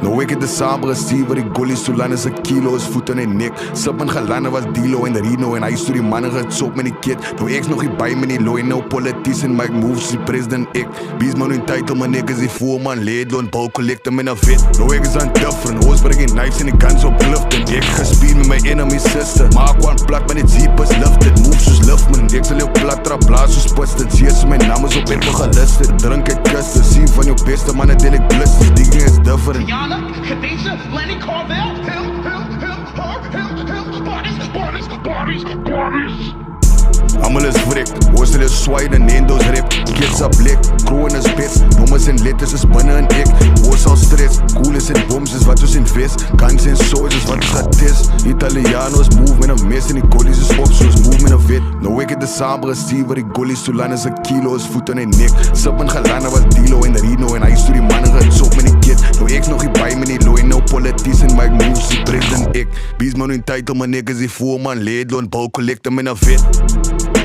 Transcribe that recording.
Nou ek het de samen gezien waar die gullies so lang as 'n kilo is voet in die nek. Sip en gelande was Dilo en Rino en hy stoor die manne getsop met die kid. Nou ek's nog die by met die looi, nou politician en Mike moves die president ek. Bees man in title my niggas die voorman leed loon bal collector met 'n vet. Nou ek is aan different, hoes break die knives en die guns op lift en ek gespiel met my enemy sister. Maak one plat met die zippers lifted, moves soos liftman. Ek sal jou plat trap blaas soos piston. Seers my naam is op ek gelisted. Drink uit kusten, sien van jou beste man het ek blister. Die ding is different. Khadija, Lenny Carvel, bodies. Allemaal is vrek, hostel is swaai en nendo's rep. Kids up lek, kroon is best. Nommers en letters is binne en ek. Hoos al stress, cool is en bombs is wat ons invest. Guns en swords is wat ons gaat test. Italianos move met een mes en die gullies is op soos move met een vet. Nou ek het de samen gezien waar die gullies so lang as 'n kilo is voet in die nek. Sip en gelande was Dilo en Rino en hy stoor die manne getsop met die kid. Nou ek's nog die by met die looi, nou politician en Mike moves die president ek. Bees man in title my niggas die voorman leed loon bal collector met 'n vet.